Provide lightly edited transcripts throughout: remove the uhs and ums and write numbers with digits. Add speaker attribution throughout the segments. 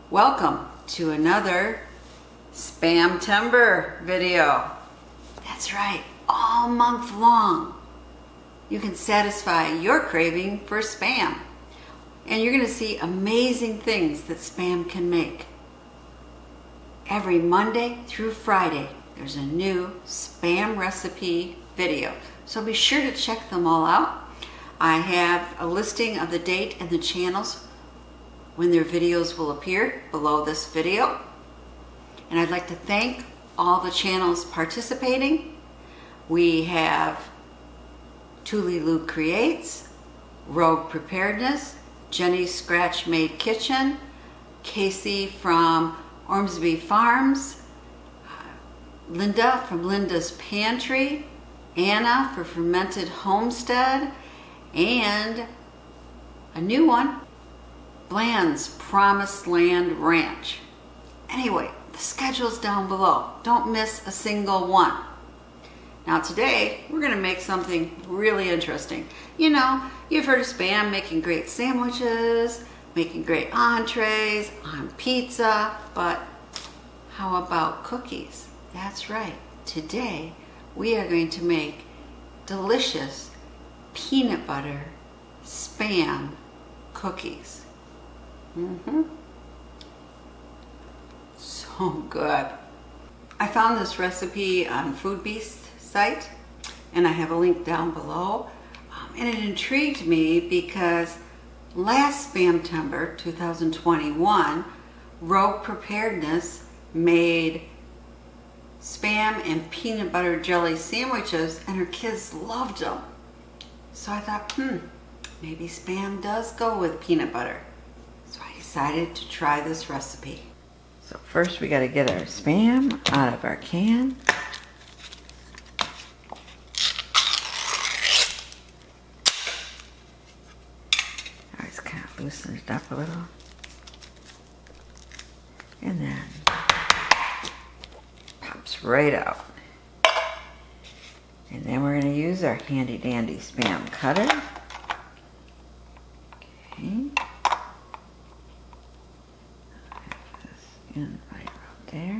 Speaker 1: Welcome to another SPAMtember video. That's right, all month long you can satisfy your craving for Spam. And you're gonna see amazing things that Spam can make. Every Monday through Friday, there's a new Spam recipe video. So be sure to check them all out. I have a listing of the date and the channels when their videos will appear below this video. And I'd like to thank all the channels participating. We have Tuli Lou Creates, Rogue Preparedness, Jenny's Scratch Made Kitchen, Casey from Ormsby Farms, Linda from Linda's Pantry, Anna for Fermented Homestead, and a new one, Bland's Promised Land Ranch. Anyway, the schedule's down below. Don't miss a single one. Now today, we're gonna make something really interesting. You know, you've heard of Spam making great sandwiches, making great entrees, on pizza, but how about cookies? That's right. Today, we are going to make delicious peanut butter Spam cookies. So good. I found this recipe on Food Beast site, and I have a link down below. And it intrigued me because last SPAMtember 2021, Rogue Preparedness made Spam and peanut butter jelly sandwiches, and her kids loved them. So I thought, maybe Spam does go with peanut butter. So I decided to try this recipe. So first we got to get our Spam out of our can. I just kind of loosen it up a little. And then pops right out. And then we're going to use our handy dandy Spam cutter. Okay. In right about there.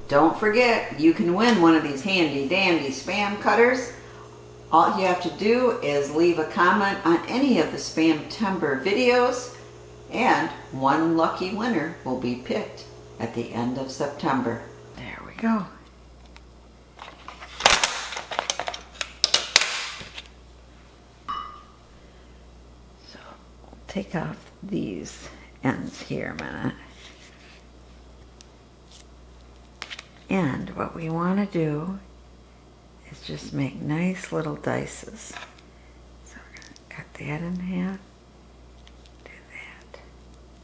Speaker 1: Don't forget, you can win one of these handy dandy Spam cutters. All you have to do is leave a comment on any of the SPAMtember videos, and one lucky winner will be picked at the end of September. There we go. So take off these ends here a minute. And what we want to do is just make nice little dices. So we're going to cut that in half. Do that.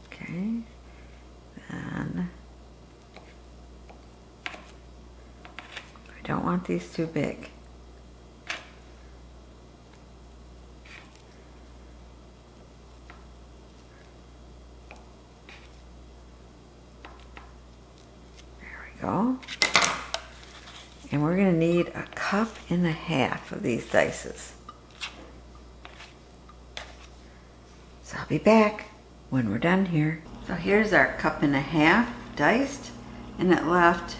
Speaker 1: Okay. Then I don't want these too big. Go. And we're going to need 1.5 cups of these dices. So I'll be back when we're done here. So here's our 1.5 cups diced, and it left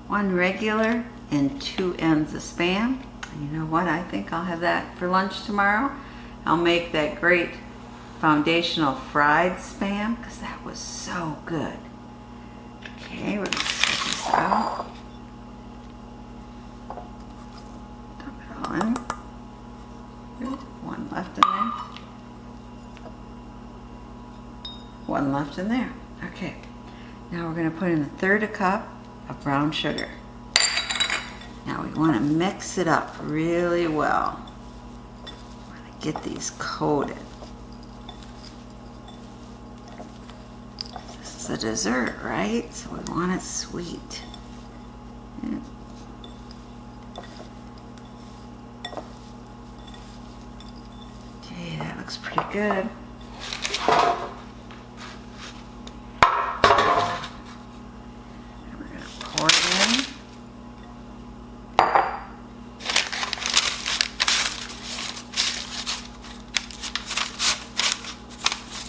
Speaker 1: 1 regular and 2 ends of Spam. And you know what? I think I'll have that for lunch tomorrow. I'll make that great foundational fried Spam because that was so good. Okay, we're going to set this out. Dump it all in. Good. 1 left in there. 1 left in there. Okay. Now we're going to put in 1/3 cup of brown sugar. Now we want to mix it up really well. We want to get these coated. It's a dessert, right? So we want it sweet. Yeah. Okay, that looks pretty good. And we're gonna pour it in.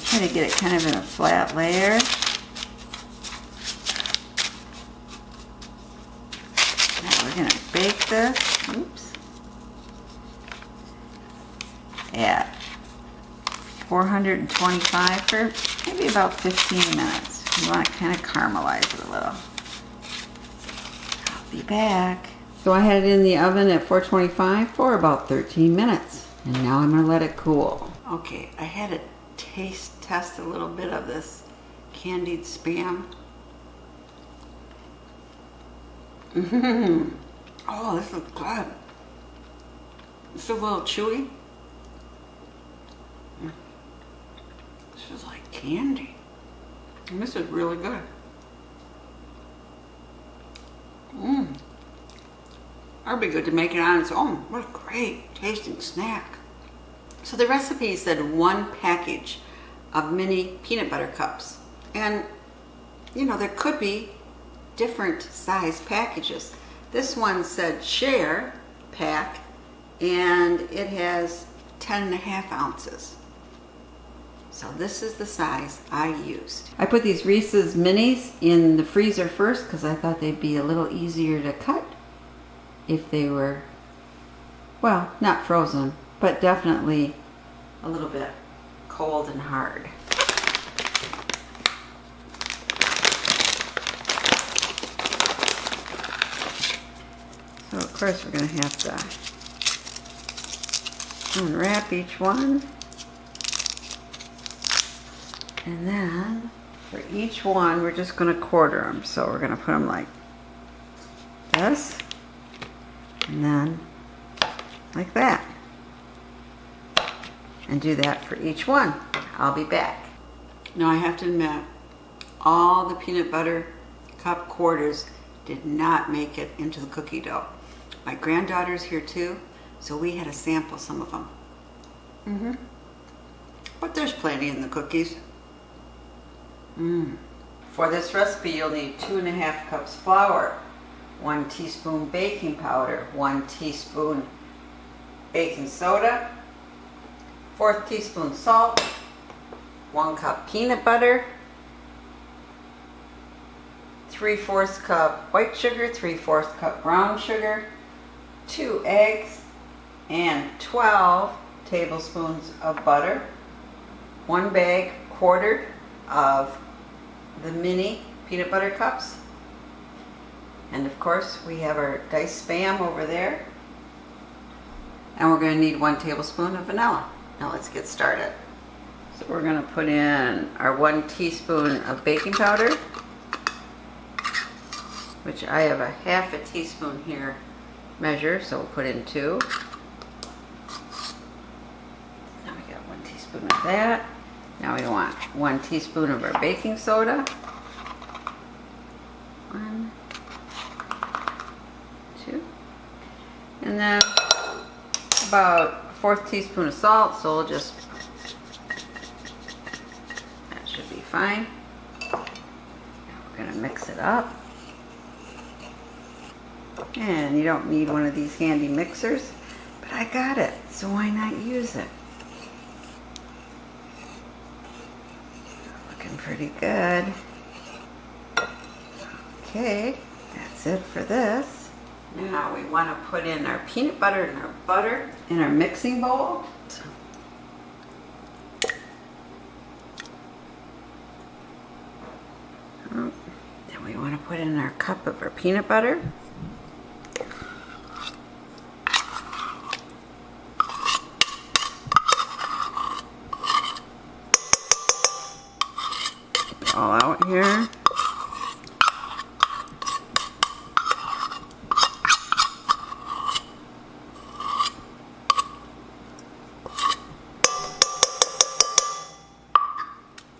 Speaker 1: Try to get it kind of in a flat layer. Now we're going to bake this. Oops. At 425 for maybe about 15 minutes. You want to kind of caramelize it a little. I'll be back. So I had it in the oven at 425 for about 13 minutes. And now I'm going to let it cool. Okay, I had to test a little bit of this candied Spam. Oh, this looks good. It's a little chewy. This is like candy. And this is really good. That'd be good to make it on its own. What a great tasting snack. So the recipe said 1 package of mini peanut butter cups. And, you know, there could be different size packages. This one said share pack, and it has 10.5 ounces. So this is the size I used. I put these Reese's minis in the freezer first because I thought they'd be a little easier to cut if they were, well, not frozen, but definitely a little bit cold and hard. So of course we're going to have to unwrap each one. And then for each one we're just going to quarter them. So we're going to put them like this. And then like that. And do that for each one. I'll be back. Now I have to admit, all the peanut butter cup quarters did not make it into the cookie dough. My granddaughter's here too, so we had to sample some of them. But there's plenty in the cookies. For this recipe you'll need 2.5 cups flour, 1 teaspoon baking powder, 1 teaspoon baking soda, 1/4 teaspoon salt, 1 cup peanut butter, 3/4 cup white sugar, 3/4 cup brown sugar, 2 eggs, and 12 tablespoons of butter, 1 bag quartered of the mini peanut butter cups, and of course we have our diced Spam over there, and we're going to need 1 tablespoon of vanilla. Now let's get started. So we're going to put in our 1 teaspoon of baking powder, which I have a 1/2 teaspoon here measure, so we'll put in 2. Now we got 1 teaspoon of that. Now we want 1 teaspoon of our baking soda. 1, 2, and then about 1/4 teaspoon of salt, so we'll just, that should be fine. Now we're going to mix it up. And you don't need one of these handy mixers, but I got it, so why not use it? Looking pretty good. Okay, that's it for this. Now we want to put in our peanut butter and our butter in our mixing bowl. Then we want to put in our cup of our peanut butter. All out here.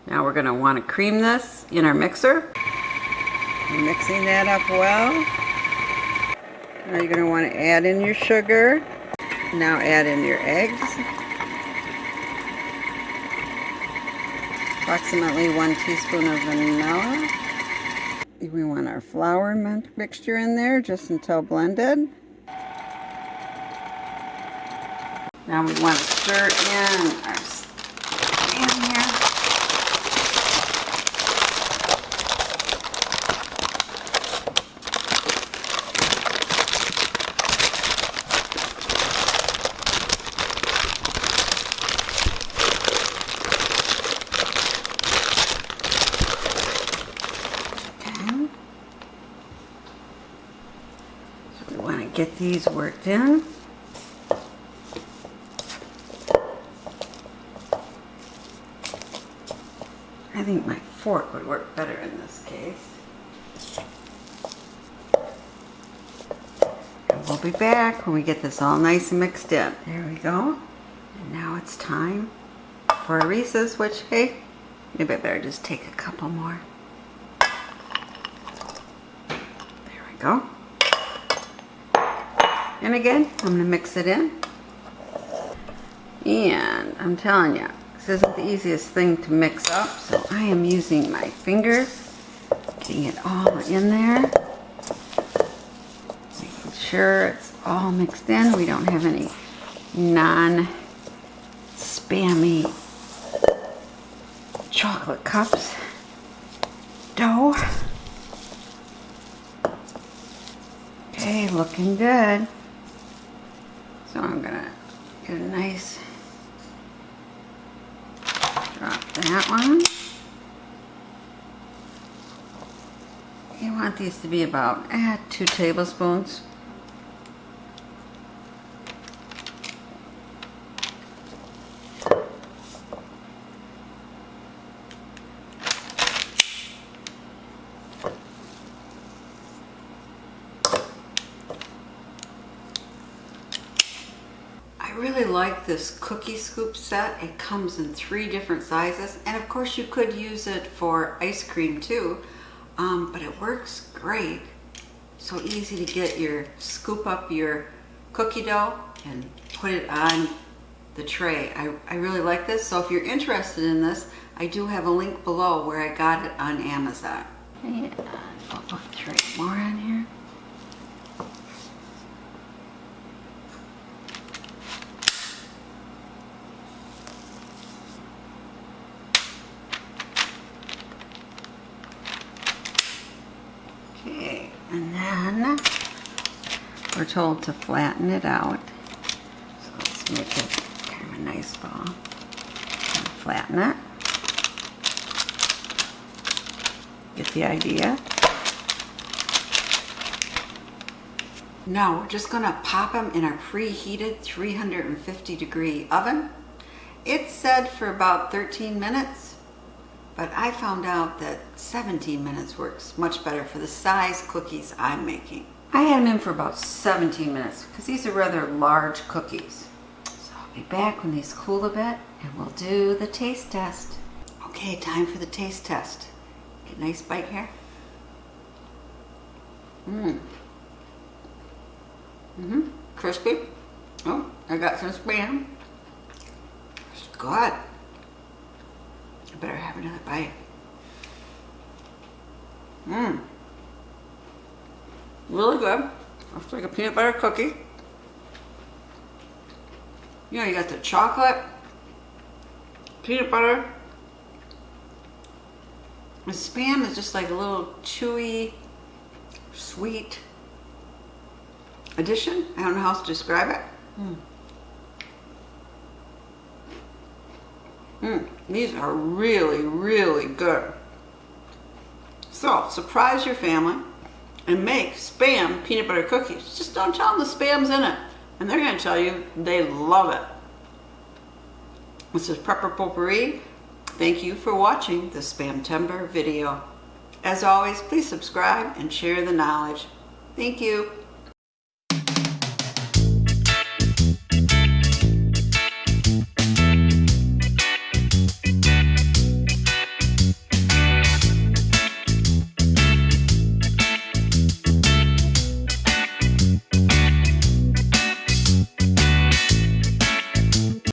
Speaker 1: Now we're going to want to cream this in our mixer. Mixing that up well. Now you're going to want to add in your sugar. Now add in your eggs. Approximately 1 teaspoon of vanilla. We want our flour mixture in there just until blended. Now we want to stir in our Spam here. get these worked in. I think my fork would work better in this case. And we'll be back when we get this all nice and mixed in. There we go. And now it's time for Reese's, which, hey, maybe I better just take a couple more. There we go. And again, I'm going to mix it in. And I'm telling you, this isn't the easiest thing to mix up, so I am using my fingers, getting it all in there, making sure it's all mixed in. We don't have any non-spammy chocolate cups dough. Okay, looking good. So I'm gonna get a nice drop that one. You want these to be about 2 tablespoons. I really like this cookie scoop set. It comes in 3 different sizes, and of course you could use it for ice cream too, but it works great. So easy to get scoop up your cookie dough and put it on the tray. I really like this, so if you're interested in this, I do have a link below where I got it on Amazon. And I'll put 3 more on here. Okay, and then we're told to flatten it out. So let's make it kind of a nice ball. And flatten it. Get the idea? Now we're just going to pop them in our preheated 350-degree oven. It said for about 13 minutes. But I found out that 17 minutes works much better for the size cookies I'm making. I had them in for about 17 minutes because these are rather large cookies. So I'll be back when these cool a bit and we'll do the taste test. Okay, time for the taste test. Get a nice bite here. Crispy. Oh, I got some Spam. It's good. I better have another bite. Really good. It's like a peanut butter cookie. You know, you got the chocolate, peanut butter. The Spam is just like a little chewy, sweet addition. I don't know how else to describe it. These are really, really good. So, surprise your family and make Spam peanut butter cookies. Just don't tell them the Spam's in it, and they're going to tell you they love it. This is Potpourri. Thank you for watching the SPAMtember video. As always, please subscribe and share the knowledge. Thank you.